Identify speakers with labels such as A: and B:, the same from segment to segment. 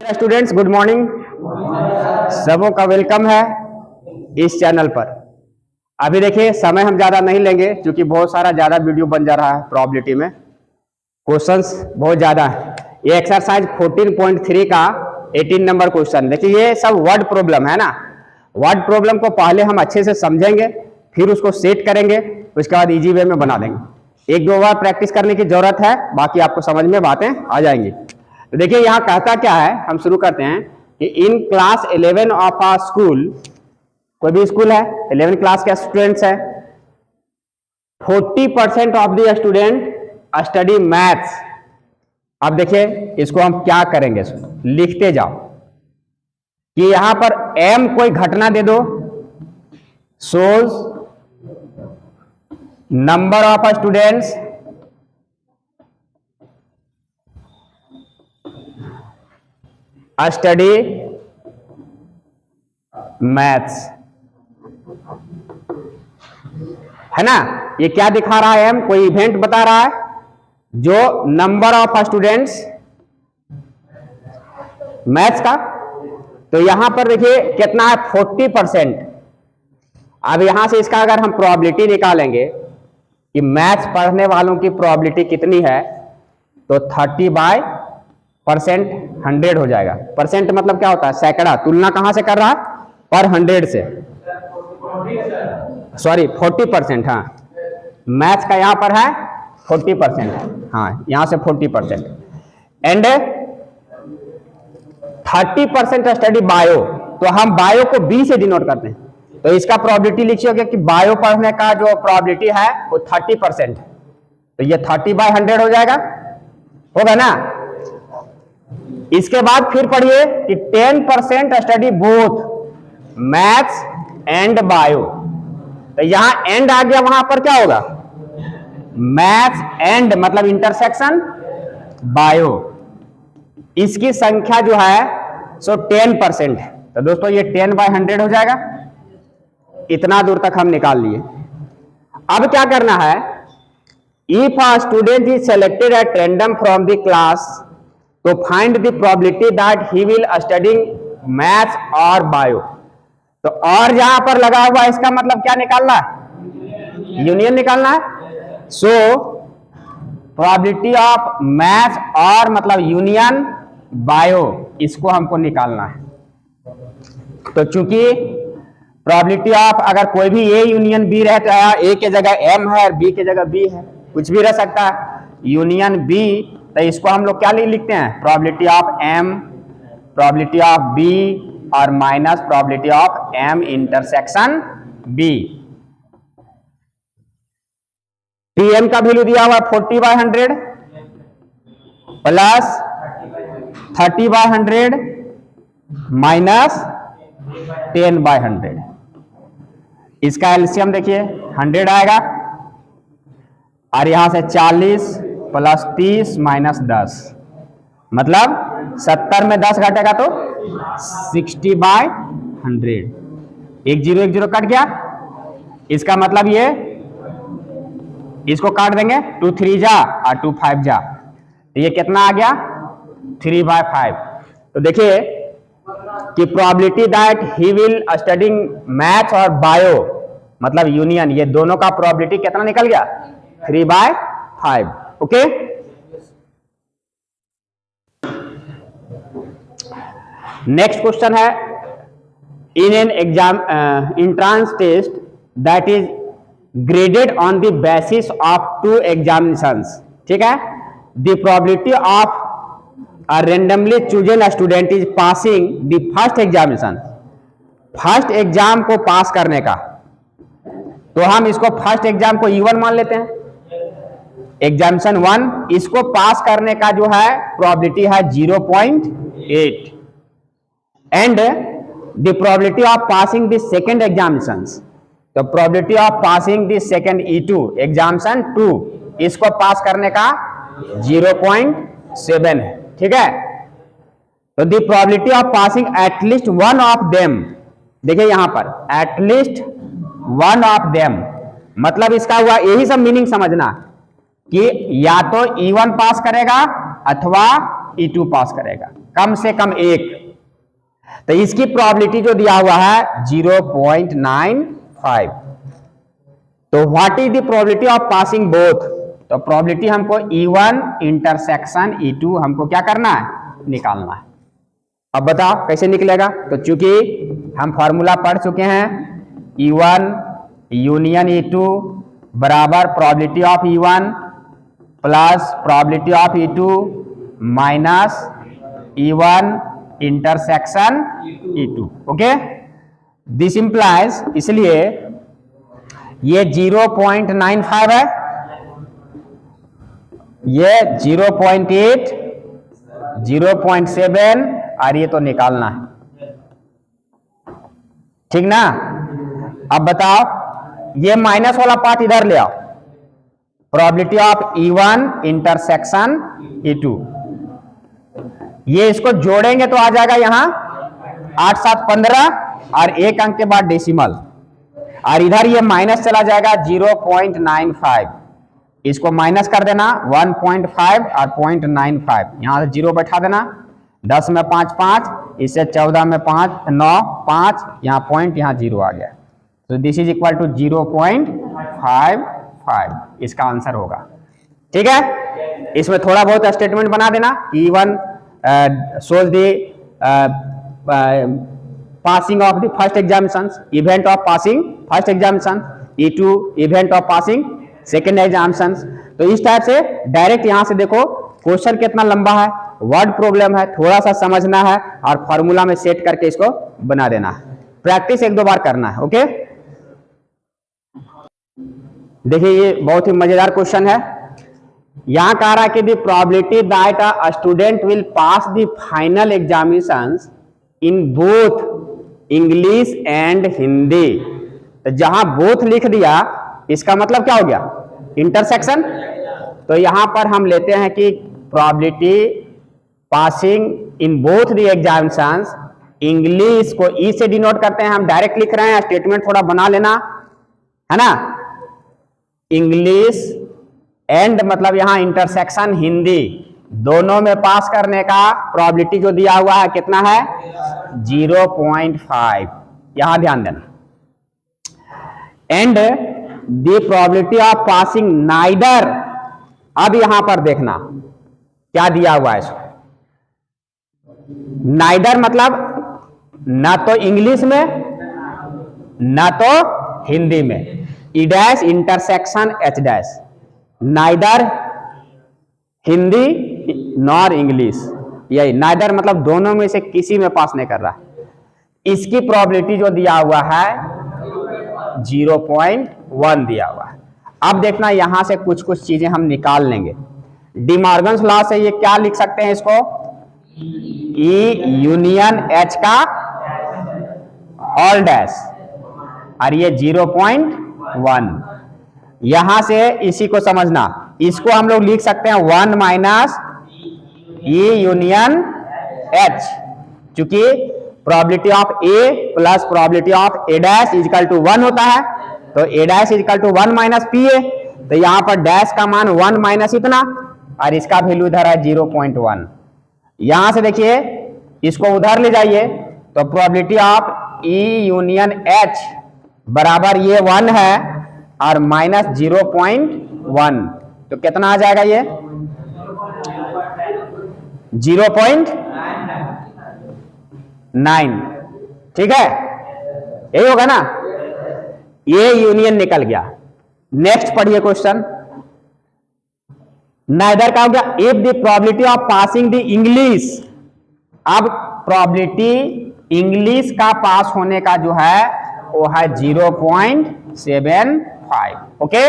A: Students good morning. सबों का welcome है इस चैनल पर। अभी देखिए समय हम ज्यादा नहीं लेंगे क्योंकि बहुत सारा ज्यादा वीडियो बन जा रहा है। प्रोबेबिलिटी में क्वेश्चंस बहुत ज्यादा है। ये एक्सरसाइज 14.3 का 18 नंबर क्वेश्चन। देखिए ये सब वर्ड प्रॉब्लम है ना। वर्ड प्रॉब्लम को पहले हम अच्छे से समझेंगे, फिर उसको सेट करेंगे, उसके बाद इजी वे में बना देंगे। एक दो बार प्रैक्टिस करने की जरूरत है, बाकी आपको समझ में बातें आ जाएंगी। तो देखिए यहाँ कहता क्या है, हम शुरू करते हैं कि in class 11 of a school, कोई भी स्कूल है, 11 क्लास के स्टूडेंट्स है, 40% of the student study maths. अब देखिए इसको हम क्या करेंगे, लिखते जाओ कि यहां पर एम कोई घटना दे दो, those number of students study maths, है ना। ये क्या दिखा रहा है, हम कोई इवेंट बता रहा है जो नंबर ऑफ स्टूडेंट्स मैथ्स का। तो यहां पर देखिए कितना है, 40%। अब यहां से इसका अगर हम प्रोबेबिलिटी निकालेंगे कि मैथ्स पढ़ने वालों की प्रोबेबिलिटी कितनी है, तो 30/% 100 हो जाएगा। परसेंट मतलब क्या होता है, सैकड़ा। तुलना कहां से कर रहा है, पर 100 से, सॉरी 40%। हाँ मैथ्स का यहां पर है 40%, हाँ यहां से 40%। एंड 30% स्टडी बायो, तो हम बायो को बी से डिनोट करते हैं। तो इसका प्रोबेबिलिटी लिखिएगा कि बायो पढ़ने का जो प्रोबेबिलिटी है वो 30%, तो ये 30/100 हो जाएगा, होगा ना। इसके बाद फिर पढ़िए कि 10% study both maths and bio. तो यहां एंड आ गया, वहां पर क्या होगा, मैथ्स एंड मतलब इंटरसेक्शन बायो। इसकी संख्या जो है सो 10% है। तो दोस्तों ये 10/100 हो जाएगा। इतना दूर तक हम निकाल लिए। अब क्या करना है, if a student is selected at random from the class, तो find the probability that he will studying maths और बायो। तो और जहां पर लगा हुआ है, इसका मतलब क्या निकालना है, यूनियन निकालना है। सो प्रोबेबिलिटी ऑफ मैथ्स और मतलब यूनियन बायो, इसको हमको निकालना है। तो चूंकि प्रोबेबिलिटी ऑफ अगर कोई भी ए यूनियन बी रहे तो ए के जगह एम है और बी के जगह बी है, कुछ भी रह सकता है, यूनियन बी। तो इसको हम लोग क्या लिखते हैं, probability of M, probability of B और minus probability of M intersection B. TM का वैल्यू दिया हुआ 40/100 प्लस 30/100 माइनस 10/100। इसका एलसीएम देखिए 100 आएगा, और यहां से 40 प्लस 30 माइनस 10, मतलब 70 में 10 घटेगा तो 60/100। 1 0 1 0 कट गया। इसका मतलब ये, इसको काट देंगे, 2 3 जा और 2 5 जा, तो ये कितना आ गया, 3/5। तो देखिए कि probability that he will studying maths और बायो मतलब यूनियन, ये दोनों का प्रोबेबिलिटी कितना निकल गया, 3/5। ओके। नेक्स्ट क्वेश्चन है, in an exam entrance test that is graded on the basis of 2 examinations, ठीक है, the probability of a randomly chosen student is passing the first examination, first exam को pass करने का। तो हम इसको first exam को E1 मान लेते हैं, एग्जामिनेशन 1, इसको पास करने का जो है प्रोबेबिलिटी है 0.8। And the probability of passing the second examinations, तो probability of passing the second E2 examination 2, इसको पास करने का 0.7 है, ठीक है। तो the probability of passing at least one of them, देखिए यहां पर एटलीस्ट वन ऑफ देम, मतलब इसका हुआ यही सब मीनिंग समझना कि या तो E1 पास करेगा अथवा E2 पास करेगा, कम से कम एक। तो इसकी प्रोबेबिलिटी जो दिया हुआ है 0.95। तो what is the probability of passing both? तो प्रोबेबिलिटी हमको E1 इंटरसेक्शन E2 हमको क्या करना है, निकालना है। अब बताओ कैसे निकलेगा? तो चूंकि हम फॉर्मूला पढ़ चुके हैं, E1 यूनियन E2 बराबर probability of E1 plus probability of E2 minus E1 intersection E2। Okay, this implies, इसलिए ये 0.95 है, ये 0.8, 0.7 और ये तो निकालना है, ठीक ना। अब बताओ ये माइनस वाला पार्ट इधर ले आओ, probability of E1 intersection E2, ये इसको जोड़ेंगे तो आ जाएगा यहां 8 7 15 और एक अंक के बाद डेसिमल, और इधर ये माइनस चला जाएगा 0.95, इसको माइनस कर देना 1.5 और 0.95, यहां से 0 बैठा देना, 10 में 5 5, इससे 14 में 5 9 5, यहाँ पॉइंट, यहाँ 0 आ गया। तो दिस इज इक्वल टू 0.55, इसका आंसर होगा। ठीक है, इसमें थोड़ा बहुत स्टेटमेंट बना देना। E1 shows the passing of the first examinations, event of passing first examination, E2 event of passing second examinations। तो इस टाइप से डायरेक्ट यहां से देखो क्वेश्चन कितना लंबा है, वर्ड प्रॉब्लम है, थोड़ा सा समझना है और फॉर्मूला में सेट करके इसको बना देना है। प्रैक्टिस 1-2 बार करना है। ओके, देखिए ये बहुत ही मजेदार क्वेश्चन है। यहां कह रहा है कि the probability that a student will pass the final examinations in both English and Hindi. तो जहां बोथ लिख दिया इसका मतलब क्या हो गया, इंटरसेक्शन। तो यहां पर हम लेते हैं कि probability passing in both the examinations, English को ई से डिनोट करते हैं, हम डायरेक्ट लिख रहे हैं, स्टेटमेंट थोड़ा बना लेना है ना। इंग्लिश एंड मतलब यहां इंटरसेक्शन हिंदी, दोनों में पास करने का प्रोबेबिलिटी जो दिया हुआ है कितना है, 0.5, यहां ध्यान देना। And the probability of passing neither, अब यहां पर देखना क्या दिया हुआ है इसको, नाइदर मतलब ना तो इंग्लिश में ना तो हिंदी में, ई dash intersection H dash, neither Hindi nor English, यही नाइदर मतलब दोनों में से किसी में पास नहीं कर रहा। इसकी प्रोबेबिलिटी जो दिया हुआ है 0.1 दिया हुआ है। अब देखना यहां से कुछ कुछ चीजें हम निकाल लेंगे। डी मॉर्गन्स लॉ से ये क्या लिख सकते हैं इसको, ई यूनियन एच का होल डैश और ये 0.1। यहां से इसी को समझना, इसको हम लोग लिख सकते हैं 1 माइनस ई यूनियन एच, क्योंकि probability of A plus probability of A dash equal to 1 होता है। तो A dash equal to 1 minus P A, तो यहां पर डैश का मान 1 माइनस इतना और इसका वैल्यू इधर है 0.1। यहां से देखिए इसको उधर ले जाइए तो probability of E union H बराबर ये 1 है और माइनस 0.1, तो कितना आ जाएगा ये 0.9। ठीक है, यही होगा ना, ये यूनियन निकल गया। नेक्स्ट पढ़िए क्वेश्चन, नाइदर का हो गया if the probability of passing the English. अब प्रोबेबिलिटी इंग्लिश का पास होने का जो है वो है 0.75। ओके,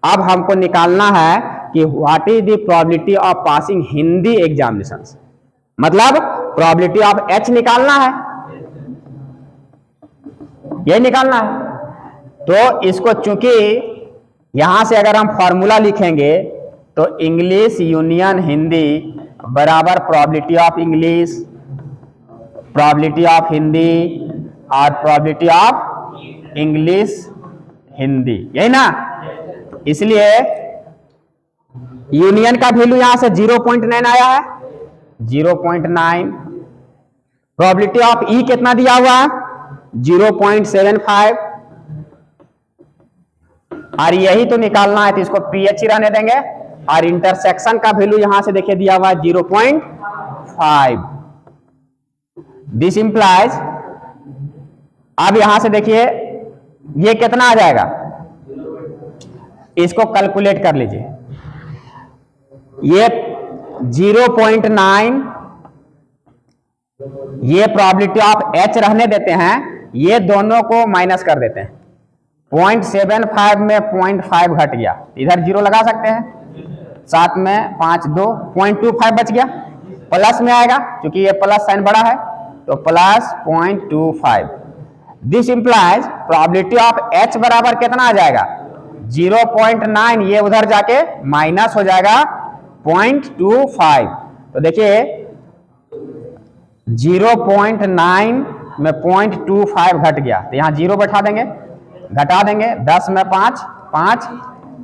A: अब हमको निकालना है कि what is the probability of passing Hindi examinations, मतलब प्रोबेबिलिटी ऑफ एच निकालना है, ये निकालना है। तो इसको चूंकि यहां से अगर हम फॉर्मूला लिखेंगे तो इंग्लिश यूनियन हिंदी बराबर probability of English, probability of Hindi और प्रोबेबिलिटी ऑफ इंग्लिश हिंदी, यही ना। इसलिए यूनियन का वैल्यू यहां से 0.9 आया है, 0.9। प्रोबेबिलिटी ऑफ ई कितना दिया हुआ है, 0.75। और यही तो निकालना है, तो इसको पीएच ही रहने देंगे। और इंटरसेक्शन का वैल्यू यहां से देखिए दिया हुआ है 0.5। दिस इंप्लाइज, अब यहां से देखिए ये कितना आ जाएगा, इसको कैलकुलेट कर लीजिए। ये 0.9, ये प्रोबेबिलिटी ऑफ एच रहने देते हैं, ये दोनों को माइनस कर देते हैं। 0.75 में 0.5 घट गया, इधर 0 लगा सकते हैं, साथ में 5 2 0.25 बच गया, प्लस में आएगा क्योंकि ये प्लस साइन बड़ा है, तो plus 0.25। This implies probability of H बराबर कितना आ जाएगा, 0.9, ये उधर जाके माइनस हो जाएगा 0.25। तो देखिए 0.9 में 0.25 घट गया, तो यहां 0 बैठा देंगे, घटा देंगे, 10 में 5 5,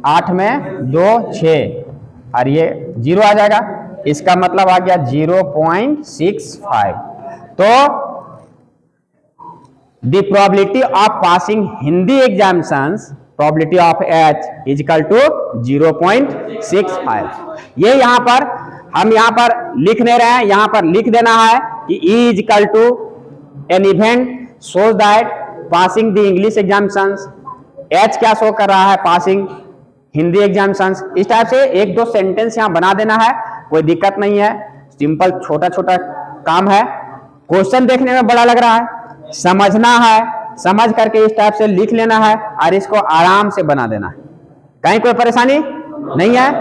A: 8 में 2 6, और ये 0 आ जाएगा। इसका मतलब आ गया 0.65। तो the probability of passing Hindi examinations, probability of H is equal to 0.65। ये यहां पर हम यहां पर लिख नहीं रहे हैं, यहां पर लिख देना है कि E is equal to an event shows that passing the English examinations. H क्या शो कर रहा है, पासिंग हिंदी एग्जामिनेशंस। इस टाइप से एक दो सेंटेंस यहां बना देना है, कोई दिक्कत नहीं है, सिंपल छोटा छोटा काम है। क्वेश्चन देखने में बड़ा लग रहा है, समझना है, समझ करके इस टाइप से लिख लेना है और इसको आराम से बना देना है, कहीं कोई परेशानी नहीं है।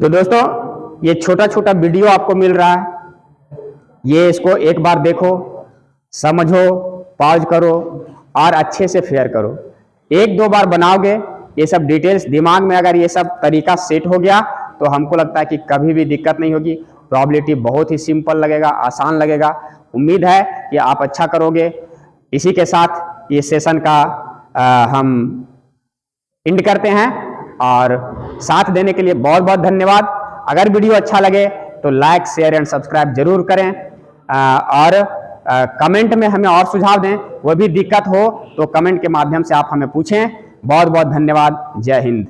A: तो दोस्तों ये छोटा छोटा वीडियो आपको मिल रहा है, ये इसको एक बार देखो, समझो, पॉज करो और अच्छे से फेयर करो। एक दो बार बनाओगे, ये सब डिटेल्स दिमाग में अगर ये सब तरीका सेट हो गया तो हमको लगता है कि कभी भी दिक्कत नहीं होगी। प्रोबेबिलिटी बहुत ही सिंपल लगेगा, आसान लगेगा। उम्मीद है कि आप अच्छा करोगे। इसी के साथ ये सेशन का हम एंड करते हैं, और साथ देने के लिए बहुत बहुत धन्यवाद। अगर वीडियो अच्छा लगे तो लाइक, शेयर एंड सब्सक्राइब जरूर करें, और कमेंट में हमें और सुझाव दें। वो भी दिक्कत हो तो कमेंट के माध्यम से आप हमें पूछें। बहुत बहुत धन्यवाद। जय हिंद।